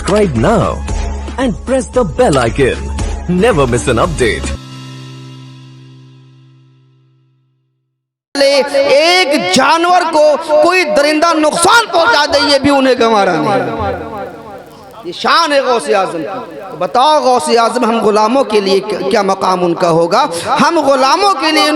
subscribe now and press the bell icon. Never miss an update. एक जानवर को कोई दरिंदा नुकसान पहुंचा दे ये भी उन्हें गंवारा नहीं। ये शान है गौसे आज़म की। बताओ गौसे आज़म हम गुलामों के लिए क्या मकाम उनका होगा, हम गुलामों के लिए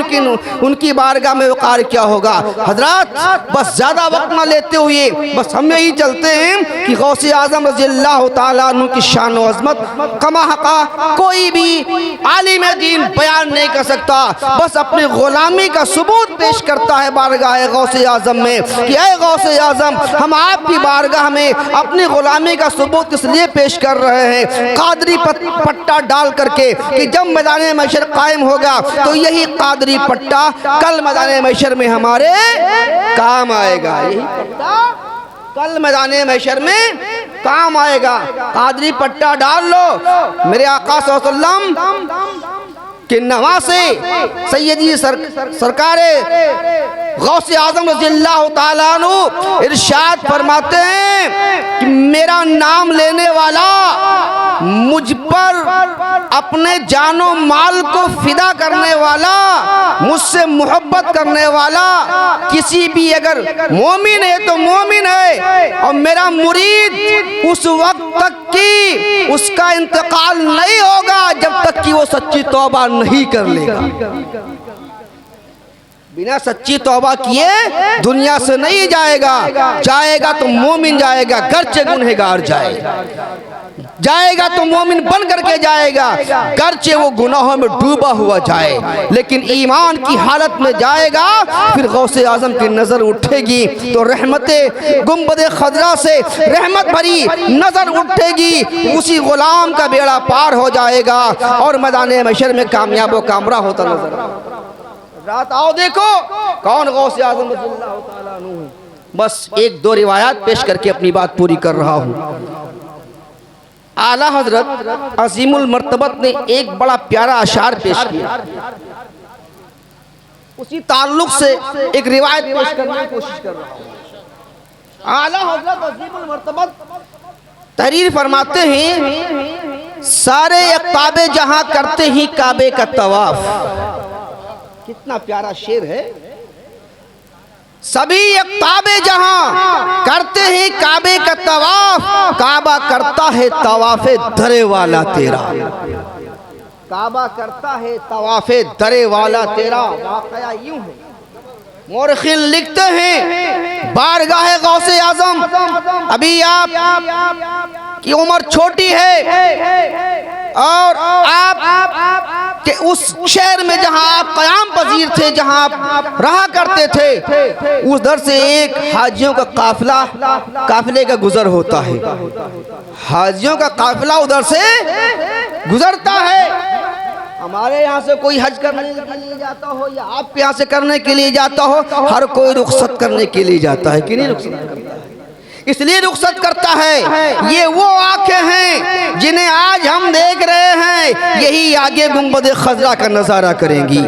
उनकी बारगाह में वक़ार क्या होगा। हजरत बस ज़्यादा वक्त ना लेते हुए बस हम यही चलते हैं कि गौसे आज़म रज़ियल्लाहु ताला अन्हु की शान व अज़मत कमा हक़ा कोई भी आलिम दीन बयान नहीं कर सकता। बस अपनी गुलामी का सबूत पेश करता है बारगाह गौसे आज़म में कि ऐ गौसे आज़म हम आपकी बारगाह में अपनी गुलामी का सबूत इसलिए पेश कर रहे हैं कादरी पट्टा डाल करके कि जब मैदान महशर कायम होगा तो यही कादरी पट्टा कल मैदान महशर में हमारे काम आएगा। यही पट्टा कल मैदान महशर में काम आएगा। कादरी पट्टा डाल लो। मेरे आका सल्लल्लाहु अलैहि वसल्लम के नवासे सैयदी सरकारे गौसे आज़म रज़ियल्लाहु ताला अन्हु इरशाद फरमाते हैं कि मेरा नाम लेने वाला मुझ पर अपने जानो माल को फिदा करने वाला, मुझसे मोहब्बत करने वाला किसी भी अगर मोमिन है तो मोमिन है, और मेरा मुरीद उस वक्त तक की उसका इंतकाल नहीं होगा जब तक कि वो सच्ची तौबा नहीं कर लेगा। बिना सच्ची तौबा किए दुनिया से नहीं जाएगा। जाएगा तो मोमिन जाएगा, गर्चे गुनहगार जाएगा तो मोमिन बन करके जाएगा, गर्चे वो गुनाहों में डूबा हुआ जाए, लेकिन ईमान की हालत में जाएगा। फिर गौसे आज़म की नज़र उठेगी तो रहमते गुंबदे खजरा से रहमत भरी नज़र उठेगी, उसी गुलाम का बेड़ा पार हो जाएगा और मैदान महशर में कामयाब व कामरा होता नजर रात। आओ देखो कौन गौसे आज़म रज़ियल्लाहु ताला अन्हु है। बस एक दो रिवायात पेश करके अपनी बात पूरी कर रहा हूँ। आला हजरत अजीमुल मर्तबत ने एक बड़ा प्यारा अशार पेश किया, उसी ताल्लुक से एक रिवायत पेश करने की कोशिश कर रहा हूँ। आला हजरत अजीमुल मर्तबत तहरीर फरमाते हैं सारे काबे जहां करते ही काबे का तवाफ। कितना प्यारा शेर है। सभी काबे जहां करते हैं काबे का तवाफ, काबा करता है तवाफे दरे वाला तेरा। काबा करता है तवाफे दरे वाला तेरा। वाकया यूं है, मोरखिन लिखते हैं बारगाह गौसे आज़म अभी आप की उम्र छोटी है और आप के उस शहर में जहां आप क़याम पजीर थे, जहां आप रहा करते थे, उधर से एक हाजियों का काफिले का गुजर होता है। हाजियों का काफिला उधर से गुजरता है। हमारे यहाँ से कोई हज करने के लिए जाता हो या आपके यहाँ से करने के लिए जाता हो, हर कोई रुखसत करने के लिए जाता है कि नहीं रुखसत करता है? इसलिए रुखसत करता है। ये वो आंखें हैं जिन्हें आज हम देख रहे हैं, यही आगे गुंबद खजरा का नज़ारा करेंगी,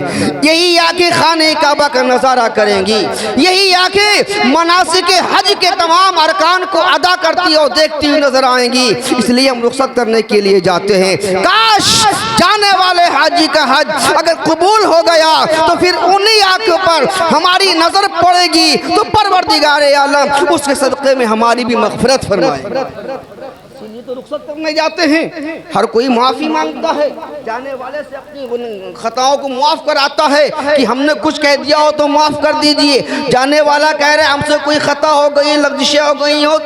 यही आंखें खाने काबा का नज़ारा करेंगी, यही आंखें मनासिक हज के तमाम अरकान को अदा करती और देखती हुई नजर आएंगी। इसलिए हम रुखसत करने के लिए जाते हैं। काश जाने वाले हाजी का हज अगर कबूल हो गया तो फिर उन्हीं आंखों पर हमारी नजर पड़ेगी तो परवरदिगार आलम उसके सदक़े में हमारी भी मग़फ़िरत फरमाए। इसलिए तो रुखसत करने जाते हैं। हर कोई माफ़ी मांगता है, जाने वाले से अपनी खताओं को माफ़ कराता है कि हमने कुछ कह दिया हो तो माफ़ कर दीजिए। जाने वाला कह रहे हमसे कोई खता हो गई, लग़ज़िशें हो गई हो,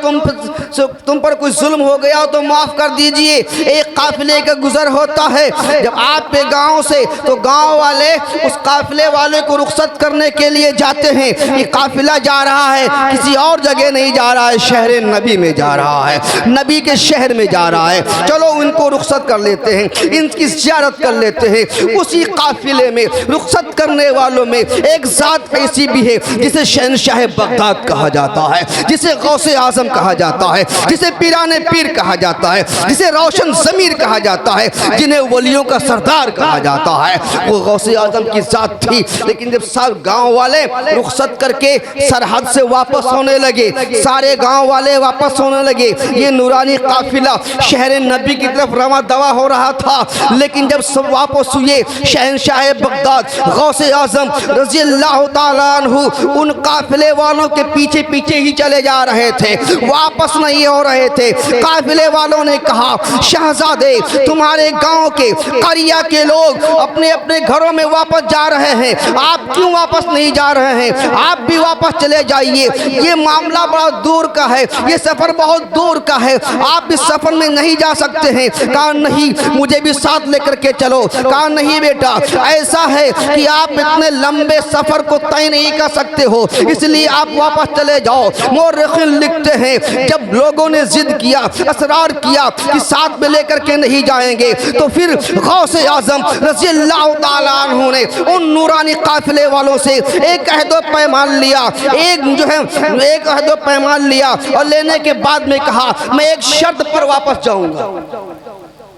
तुम पर कोई जुल्म हो गया हो तो माफ़ कर दीजिए। एक काफिले का गुजर होता है जब आप पे गाँव से, तो गाँव वाले उस काफिले वाले को रुखसत करने के लिए जाते हैं। ये काफिला जा रहा है, किसी और जगह नहीं जा रहा है, शहर नबी में जा रहा है, नबी के शहर में जा रहा है। चलो इनको रुखसत कर लेते हैं, इनकी ज़ियारत कर लेते हैं। उसी काफिले में रुखसत करने वालों में एक ज़ात ऐसी भी है जिसे शहनशाह बगदाद कहा जाता है, जिसे गौसे आज़म कहा जाता है, जिसे पीराने पीर कहा जाता है, जिसे रोशन ज़मीर कहा जाता है, जिन्हें वलियों का सरदार कहा जाता है। वो गौसे आज़म की ज़ात थी। लेकिन जब सब गाँव वाले रुखसत करके सरहद से वापस होने लगे, सारे गाँव वाले वापस होने लगे, ये नूरानी काफिला काफिला शहर नबी की तरफ रवा दवा हो रहा था, लेकिन जब सब वापस हुए शहंशाह बगदाद गौसे आजम रज़ी अल्लाह ताला अन्हु उन काफिले वालों के पीछे पीछे ही चले जा रहे थे, वापस नहीं हो रहे थे। काफिले वालों ने कहा, शहजादे तुम्हारे गांव के करिया के लोग अपने अपने घरों में वापस जा रहे हैं, आप क्यों वापस नहीं जा रहे हैं? आप भी वापस चले जाइए, ये मामला बड़ा दूर का है, ये सफर बहुत दूर का है, आप इस सफर में नहीं जा सकते हैं। कहा नहीं, मुझे भी साथ लेकर के चलो। कहा नहीं बेटा, ऐसा है कि आप इतने लंबे सफर को तय नहीं कर सकते हो, इसलिए आप वापस चले जाओ। मोर्रखीन लिखते हैं जब लोगों ने जिद किया, असरार किया कि साथ में लेकर के नहीं जाएंगे, तो फिर गौसे आजम रज़ी अल्लाह ताला अन्हु ने उन नूरानी काफिले वालों से एक अहदो पैमान लिया, एक अहदो पैमान लिया और लेने के बाद में कहा, मैं एक शर्त पर वापस जाऊंगा,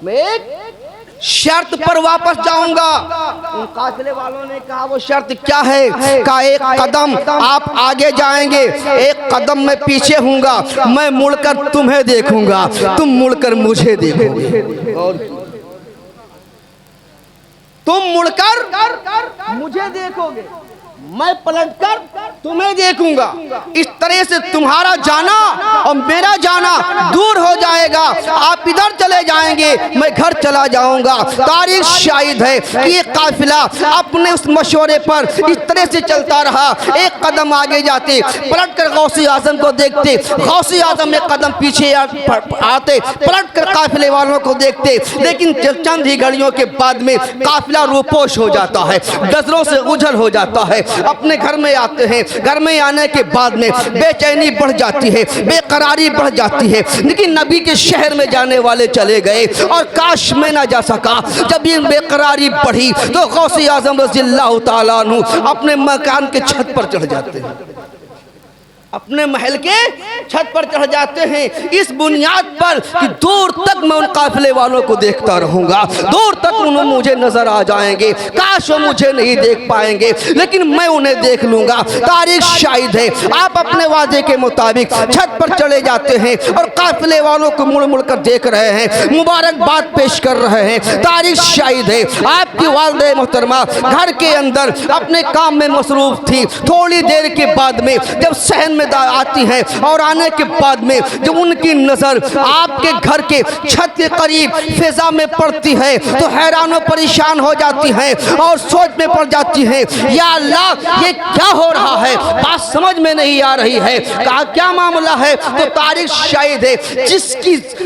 मैं एक शर्त पर वापस जाऊंगा। उन काफिले वालों ने कहा, वो शर्त क्या है? कहा, एक कदम आप आगे जाएंगे, एक कदम मैं पीछे हूंगा, मैं मुड़कर तुम्हें देखूंगा, तुम मुड़कर मुझे देखोगे, और तुम मुड़कर मुझे देखोगे, मैं पलटकर तुम्हें देखूंगा। इस तरह से तुम्हारा जाना और मेरा जाना दूर हो जाएगा, आप इधर चले जाएंगे, मैं घर चला जाऊंगा। तारीख शाहिद है कि ये काफिला अपने उस मशवरे पर इस तरह से चलता रहा, एक कदम आगे जाते, पलटकर गौसे आजम को देखते, गौसे आजम एक कदम पीछे आते, पलटकर काफिले वालों को देखते, लेकिन चंद ही घड़ियों के बाद में काफिला रूपोश हो जाता है, नजरों से उजल हो जाता है। अपने घर में आते हैं, घर में आने के बाद में बेचैनी बढ़ जाती है, बेकरारी बढ़ जाती है, लेकिन नबी के शहर में जाने वाले चले गए और काश में ना जा सका। जब ये बेकरारी बढ़ी तो गौसे आजम रज़ी अल्लाह ताला अन्हु अपने मकान के छत पर चढ़ जाते हैं, अपने महल के छत पर चढ़ जाते हैं, इस बुनियाद पर कि दूर तक मैं उन काफिले वालों को देखता रहूंगा, दूर तक उन्हें मुझे नजर आ जाएंगे, काश वो मुझे नहीं देख पाएंगे, लेकिन मैं उन्हें देख लूंगा। तारीख शाहिद है, आप अपने वादे के मुताबिक छत पर चले जाते हैं और काफिले वालों को मुड़ मुड़ कर देख रहे हैं, मुबारकबाद पेश कर रहे हैं। तारीख शाहिद है, आपकी वालिदा मोहतरमा घर के अंदर अपने काम में मसरूफ थी। थोड़ी देर के बाद में जब सहन आती है और आने के बाद में जब उनकी नजर आपके घर के छत के करीब फिजा में पड़ती है तो हैरान और परेशान हो जाती है और सोच में पड़ जाती है, या अल्लाह ये क्या हो रहा है, बात समझ में नहीं आ रही है, कहा क्या मामला है? तो तारीख शाहिद है,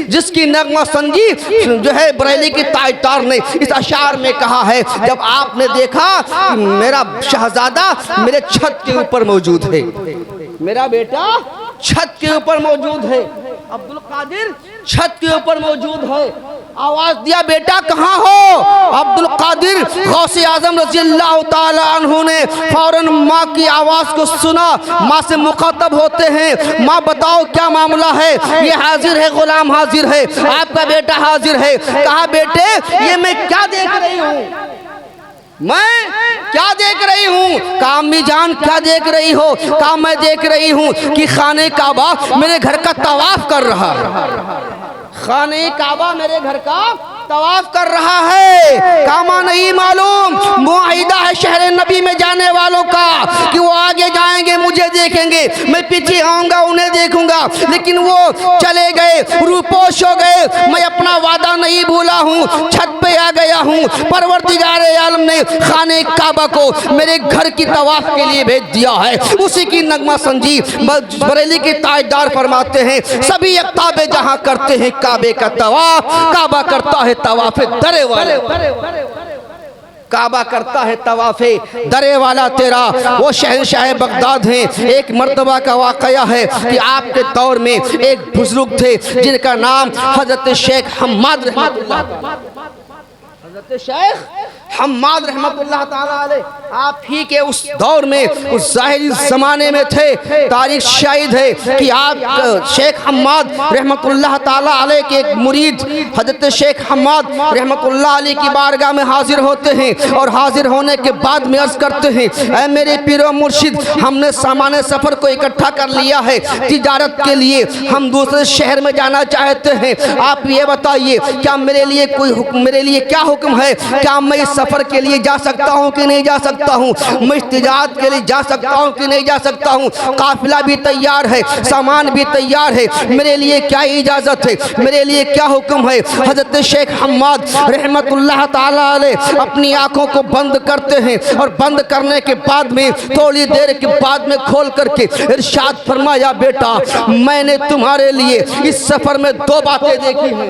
जिसकी नगमा संजी जो है बरेली की ताजदार ने इस अशार में कहा है, जब आपने देखा कि मेरा शहजादा मेरे छत के ऊपर मौजूद है, मेरा बेटा छत के ऊपर मौजूद है, अब्दुल कादिर छत के ऊपर मौजूद है। आवाज दिया, बेटा कहाँ हो? अब्दुल कादिर गौसे आजम रज़ी अल्लाह ताला अन्हु ने फौरन माँ की आवाज को सुना, माँ से मुखातब होते हैं, माँ बताओ क्या मामला है? ये हाजिर है, गुलाम हाजिर है, आपका बेटा हाजिर है। कहा, बेटे ये मैं क्या देख रही हूँ, मैं क्या देख रही हूँ? कहा, अम्मी जान क्या देख रही हो? कहा, मैं देख रही हूँ कि खाने काबा मेरे घर का तवाफ कर रहा है, खाने काबा मेरे घर का तवाफ कर रहा है। कामा नहीं मालूम, मुआहिदा है शहर नबी में जाने वालों का कि वो आगे जाएंगे मुझे देखेंगे, मैं पीछे आऊंगा उन्हें देखूंगा, लेकिन वो चले गए, रूपोश हो गए। मैं अपना वादा नहीं भूला हूँ, छत पे आ गया हूँ। परवरदिगार आलम ने खाने काबा को मेरे घर की तवाफ के लिए भेज दिया है। उसी की नगमा संजी बरेली के ताजदार फरमाते हैं, सभी अक्ताबे जहाँ करते हैं काबे का तवाफ, काबा करता है तवाफे दरे वाला, काबा करता है तवाफे दरे वाला तेरा। वो शहंशाह बगदाद हैं। एक मर्तबा का वाकया है कि आपके दौर में एक बुजुर्ग थे जिनका नाम हजरत शेख हम्माद रहमतुल्लाह, हजरत शेख हम्माद रहमतुल्लाह ताला अलैह आप ही के उस दौर में, उस ज़ाहिरी ज़माने में थे। तारीख शाहिद है कि आप शेख हम्माद रहमतुल्लाह ताला अलैह के एक मुरीद हज़रत शेख हम्माद रहमतुल्लाह अलैह की बारगाह में हाजिर होते हैं और हाजिर होने के बाद में अर्ज़ करते हैं, ऐ मेरे पीरो मुर्शिद, हमने सामान सफ़र को इकट्ठा कर लिया है तिजारत के लिए, हम दूसरे शहर में जाना चाहते हैं। आप ये बताइए क्या मेरे लिए कोई हुक्म, मेरे लिए क्या हुक्म है? क्या मैं इस सफ़र के लिए जा सकता हूँ कि नहीं जा सकता हूँ? मैं इस तिजारत के लिए जा सकता हूँ कि नहीं जा सकता हूँ? काफिला भी तैयार है, सामान भी तैयार है, मेरे लिए क्या इजाज़त है, मेरे लिए क्या हुक्म है? हज़रत शेख हम्माद रहमतुल्लाह ताला अलैह अपनी आँखों को बंद करते हैं और बंद करने के बाद में थोड़ी देर के बाद में खोल करके इरशाद फरमाया, बेटा मैंने तुम्हारे लिए इस सफ़र में दो बातें देखी हैं,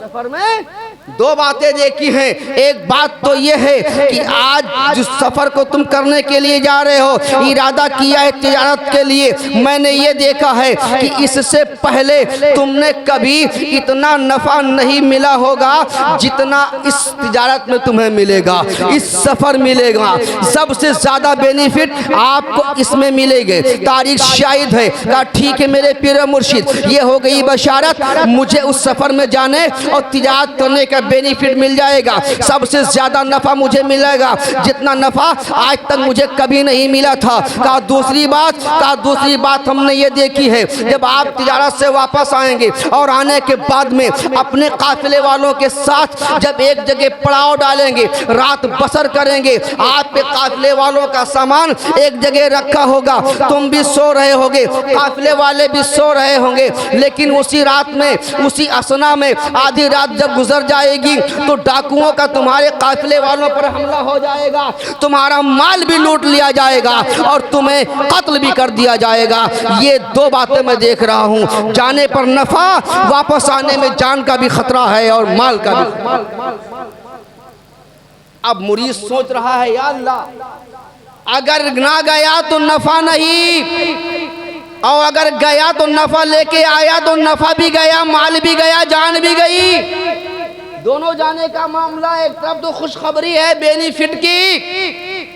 सफ़र में दो बातें देखी हैं। एक बात तो ये है कि आज जिस सफ़र को तुम करने के लिए जा रहे हो, इरादा किया है तिजारत के लिए, मैंने ये देखा है कि इससे पहले तुमने कभी इतना नफ़ा नहीं मिला होगा जितना इस तिजारत में तुम्हें मिलेगा, इस सफ़र मिलेगा। सबसे ज़्यादा बेनिफिट आपको इसमें मिलेंगे। तारीख शाहिद है। कहा ठीक है मेरे पीर मुर्शिद, ये हो गई बशारत, मुझे उस सफ़र में जाने और तिजारत करने का बेनिफिट मिल जाएगा। सबसे ज्यादा नफा मुझे मिलेगा जितना नफा आज तक मुझे कभी नहीं मिला था। कहा दूसरी बात हमने ये देखी है, जब आप तिजारत से वापस आएंगे और आने के बाद में अपने काफिले वालों के साथ जब एक जगह पड़ाव डालेंगे, रात बसर करेंगे, आपके काफिले वालों का सामान एक जगह रखा होगा, तुम भी सो रहे होगे, काफिले वाले भी सो रहे होंगे, लेकिन उसी रात में, उसी असना में आधी रात जब गुजर जाएगी तो डाकुओं का तुम्हारे काफिले वालों पर हमला हो जाएगा, तुम्हारा माल भी लूट लिया जाएगा और तुम्हें कत्ल भी कर दिया जाएगा। ये दो बातें मैं देख रहा हूँ, जाने पर नफा, वापस आने में जान का भी खतरा है और माल का भी। अब मुरीद सोच रहा है, या अल्लाह अगर ना गया तो नफा नहीं, और अगर गया तो नफा लेके आया तो नफा भी गया, माल भी गया, जान भी गई, दोनों जाने का मामला। एक तरफ तो खुशखबरी है बेनिफिट की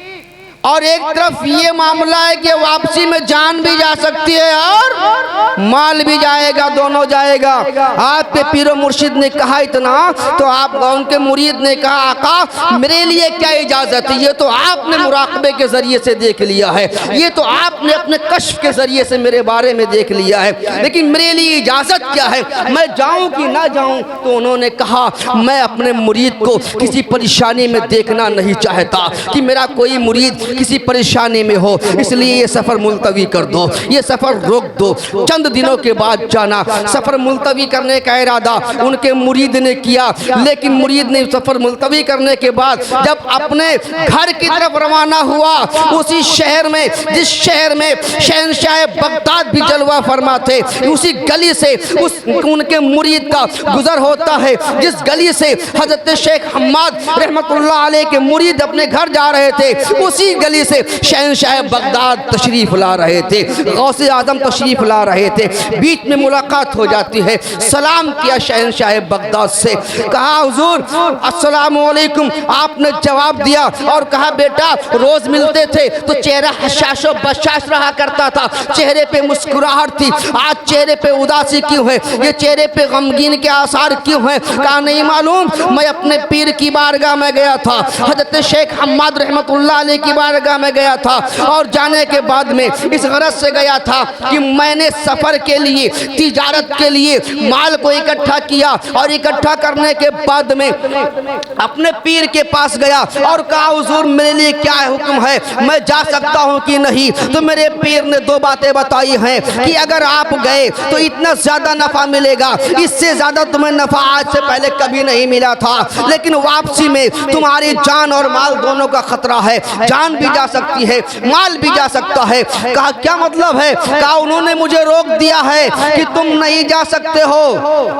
और एक तरफ ये मामला है कि वापसी में जान भी जा सकती है और माल भी जाएगा, दोनों जाएगा। आपके पीरो मुर्शिद ने कहा इतना, तो आप उनके मुरीद ने कहा आका मेरे लिए क्या इजाज़त है, ये तो आपने मुराकबे के ज़रिए से देख लिया है, ये तो आपने अपने कश्फ के ज़रिए से मेरे बारे में देख लिया है, लेकिन मेरे लिए इजाज़त क्या है, मैं जाऊँ कि ना जाऊँ? तो उन्होंने कहा मैं अपने मुरीद को किसी परेशानी में देखना नहीं चाहता कि मेरा कोई मुरीद किसी परेशानी में हो, इसलिए ये सफ़र मुलतवी कर दो, ये सफ़र रोक दो, चंद दिनों के बाद जाना। सफ़र मुलतवी करने का इरादा उनके मुरीद ने किया, लेकिन मुरीद ने सफ़र मुलतवी करने के बाद जब अपने घर की तरफ रवाना हुआ, उसी शहर में जिस शहर में शहंशाह बगदाद भी जलवा फरमा थे, उसी गली से उस उनके मुरीद का गुजर होता है, जिस गली से हज़रत शेख हम्माद रहमतुल्लाह अलैह के मुरीद अपने घर जा रहे थे, उसी गली से शहंशाह बगदाद तशरीफ ला रहे थे, गौसे आजम तशरीफ ला रहे थे। बीच में मुलाकात हो जाती है, सलाम किया शहंशाह बगदाद से, कहा हुजूर अस्सलामु अलैकुम। आपने जवाब दिया और कहा बेटा रोज मिलते थे तो चेहरा हशाशो बशाश रहा करता था, चेहरे पे मुस्कुराहट थी, आज चेहरे पे उदासी क्यों है, ये चेहरे पे गमगीन के आसार क्यों है? कहा नहीं मालूम, मैं अपने पीर की बारगाह में गया था, हज़रत शेख हम्माद रहमतुल्लाह अलैह की बारगाह में गया था और जाने के बाद में इस गरज से गया था कि मैंने सफ़र के लिए, तिजारत के लिए माल को इकट्ठा किया और इकट्ठा करने के बाद में अपने पीर के पास गया और कहा हुजूर मेरे लिए क्या हुक्म है, मैं जा सकता हूँ कि नहीं? तो मेरे पीर ने दो बातें बताई हैं कि अगर आप गए तो इतना ज़्यादा नफ़ा मिलेगा, इससे ज़्यादा तुम्हें नफ़ा आज से पहले कभी नहीं मिला था, लेकिन वापसी में तुम्हारी जान और माल दोनों का खतरा है, जान भी जा सकती है, माल भी जा सकता है। कहा क्या मतलब है? कहा उन्होंने मुझे रोक दिया है कि तुम नहीं जा सकते हो,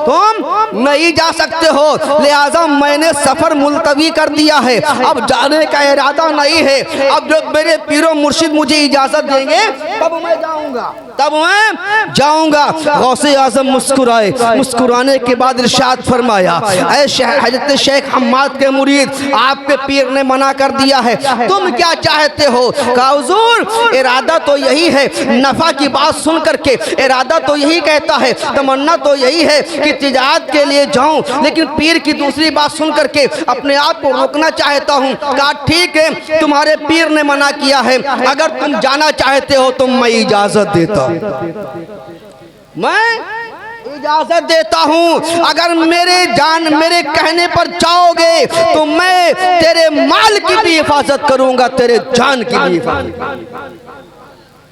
तुम नहीं जा सकते हो, लिहाजा मैंने सफर मुलतवी कर दिया है, अब जाने का इरादा नहीं है। अब जब मेरे पीरो मुर्शिद मुझे इजाजत देंगे तब मैं जाऊंगा, तब मैं जाऊंगा। गौसे आजम मुस्कुराए, मुस्कुराने के बाद इरशाद फरमाया, ऐ हजरत शेख हम्माद के मुरीद, आपके पीर ने मना कर दिया है, तुम क्या चाहते हो? कहा हुजूर इरादा तो यही है, नफा की बात सुन करके इरादा तो यही कहता है, तमन्ना तो यही है कि तिजारत के लिए जाऊं, लेकिन पीर की दूसरी बात सुन करके अपने आप को रोकना चाहता हूं। कहा ठीक है, तुम्हारे पीर ने मना किया है, अगर तुम जाना चाहते हो तो मैं इजाजत देता हूं, मैं इजाजत देता हूं। अगर मेरे कहने पर जाओगे तो मैं तेरे माल की भी हिफाजत करूंगा, तेरे जान की भी हिफाजत,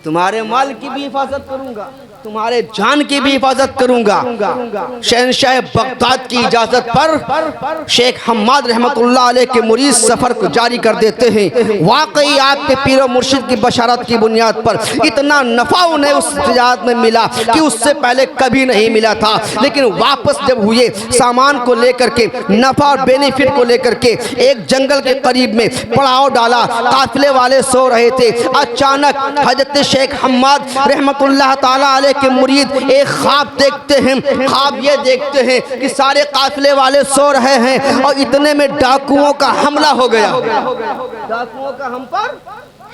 तुम्हारे माल की भी हिफाजत करूंगा, तुम्हारे जान की भी हिफाजत करूंगा। शहंशाह बगदाद की इजाजत पर शेख हम्माद रहमतुल्लाह अलैह के मुरीद सफर को जारी कर देते हैं। वाकई आपके पीर और मुर्शिद की बशारत की बुनियाद पर इतना नफा उन्हें उस तिजारत में मिला कि उससे पहले कभी नहीं मिला था। लेकिन वापस जब हुए सामान को लेकर के, नफा और बेनिफिट को लेकर के, एक जंगल के करीब में पड़ाव डाला, काफिले वाले सो रहे थे। अचानक हजरत शेख हम्माद रहमतुल्लाह ताला अलैह के मुरीद एक ख्वाब देखते हैं। ख्वाब ये देखते हैं कि सारे काफिले वाले सो रहे हैं और इतने में डाकुओं का हमला हो गया, डाकुओं का हम पर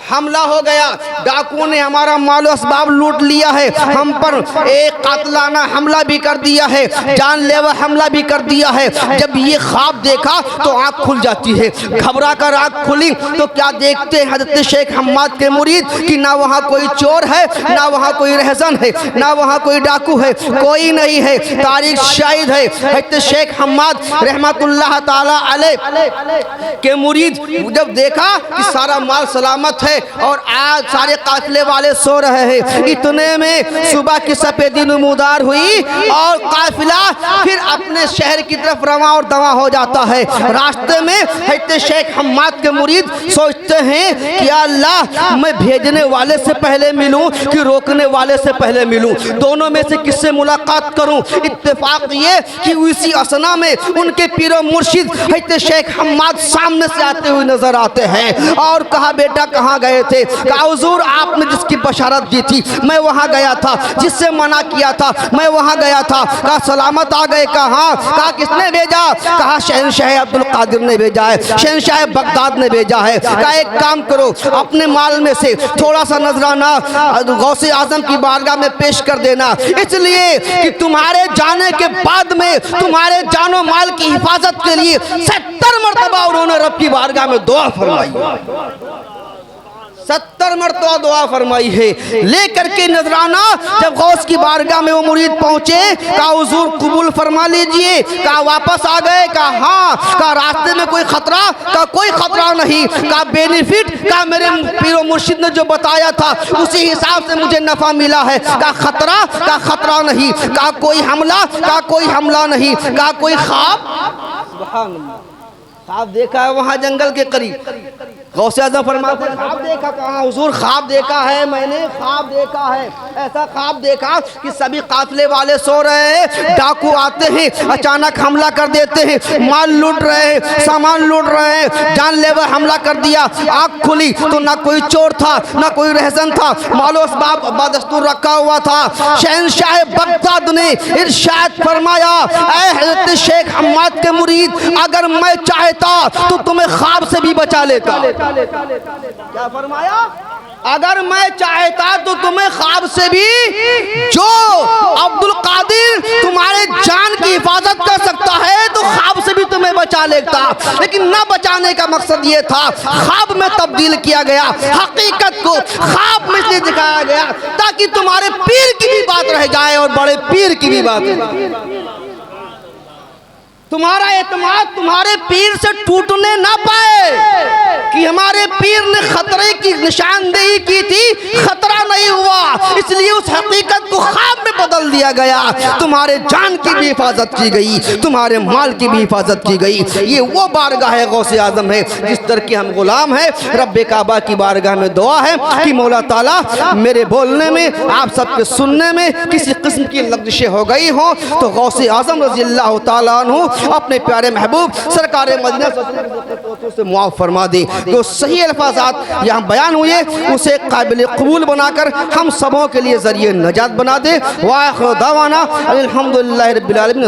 हमला हो गया। डाकुओं ने हमारा मालो असबाब लूट लिया है, हम पर एक कातलाना हमला भी कर दिया है, जानलेवा हमला भी कर दिया है। जब ये ख्वाब देखा तो आँख खुल जाती है, घबरा कर आँख खुली तो क्या देखते हैं हजरत शेख हम्माद के मुरीद कि ना वहाँ कोई चोर है, ना वहाँ कोई रहजन है, ना वहाँ कोई डाकू है, कोई नहीं है, तारीख शाहिद है। हजरत शेख हम्माद रहमतुल्लाह ताला अलैह के मुरीद जब देखा कि सारा माल सलामत है और आज सारे काफिले वाले सो रहे हैं, इतने में सुबह की सफेदी नमूदार हुई और काफिला फिर अपने शहर की तरफ रवां और दवा हो जाता है। रास्ते में हजरत शेख हम्माद के मुरीद सोचते हैं कि अल्लाह मैं भेजने वाले से पहले मिलूं कि रोकने वाले से पहले मिलूं, दोनों में से किससे मुलाकात करूं। इत्तेफाक ये कि उसी असना में उनके पीरो मुर्शिद हजरत शेख हम्माद सामने से आते हुए नजर आते हैं और कहा बेटा कहाँ गए थे? कहा हुजूर आपने जिसकी बशारत दी थी मैं वहाँ गया था, जिससे मना किया था मैं वहाँ गया था। कहा सलामत आ गए? कहा? कहा किसने भेजा? कहा शहंशाह अब्दुल कादिर ने भेजा है, शहंशाह बगदाद ने भेजा है। कहा एक काम करो, अपने माल में से थोड़ा सा नजराना गौसे आजम की बारगाह में पेश कर देना, इसलिए कि तुम्हारे जाने के बाद में तुम्हारे जानो माल की हिफाजत के लिए 70 मरतबा उन्होंने रब की बारगाह में दुआ फरमाई, 70 मरतबा दुआ फरमाई है। लेकर के नजराना जब गौस की बारगाह में वो मुरीद पहुंचे, कहा हुजूर कबूल फरमा लीजिए। कहा वापस आ गए? कहा हाँ। कहा रास्ते में कोई खतरा? कहा कोई खतरा नहीं। कहा बेनिफिट? कहा मेरे पीरो मुर्शिद ने जो बताया था उसी हिसाब से मुझे नफा मिला है। कहा खतरा? कहा खतरा नहीं। कहा कोई हमला? कहा कोई हमला नहीं। कहा कोई ख्वाब? सुभान अल्लाह, ख्वाब देखा है वहाँ जंगल के करीब। गौसे आज़म फरमाते हैं ख्वाब देखा? कहा हुजूर ख्वाब देखा है, मैंने ख्वाब देखा है। ऐसा ख्वाब देखा कि सभी काफिले वाले सो रहे हैं, डाकू आते हैं, अचानक हमला कर देते हैं, माल लूट रहे हैं, सामान लूट रहे हैं, जानलेवा हमला कर दिया। आँख खुली तो ना कोई चोर था, ना कोई रहजन था, मालो असबाब बदस्तूर रखा हुआ था। शहंशाह बगदाद ने इरशाद फरमाया, ऐ हज़रत शेख हम्माद के मुरीद, अगर मैं चाहता तो तुम्हें ख्वाब से भी बचा लेता। क्या फरमाया? अगर मैं चाहता तो तुम्हें ख्वाब से भी, जो अब्दुल कादिर तुम्हारे जान की हिफाजत कर सकता है तो ख्वाब से भी तुम्हें बचा लेता। लेकिन ना बचाने का मकसद ये था, ख्वाब में तब्दील किया गया, हकीकत को ख्वाब में से दिखाया गया ताकि तुम्हारे पीर की भी बात रह जाए और बड़े पीर की भी बात। तुम्हारा एतमाद तुम्हारे पीर से टूटने ना पाए कि हमारे पीर ने खतरे की निशानदेही की थी, खतरा नहीं हुआ, इसलिए उस हकीकत को ख्वाब में बदल दिया गया। तुम्हारे जान की भी हिफाजत की गई, तुम्हारे माल की भी हिफाजत की गई। ये वो बारगाह है गौसे आजम है जिस तरह के हम गुलाम हैं। रब्बे काबा की बारगाह में दुआ है कि मौला ताला मेरे बोलने में, आप सबके सुनने में किसी किस्म की लग़ज़िशें हो गई हो तो गौसे आजम रज़ी अल्लाह ताला अन्हु अपने प्यारे महबूब सरकार मदीना से मुआफ़ फरमा दे। जो सही अल्फाज़ात यहाँ बयान हुए उसे काबिल कबूल बनाकर हम सबों के लिए ज़रिए नजात बना दे। वाखिर दावाना अल्हम्दुलिल्लाहि रब्बिल आलमीन।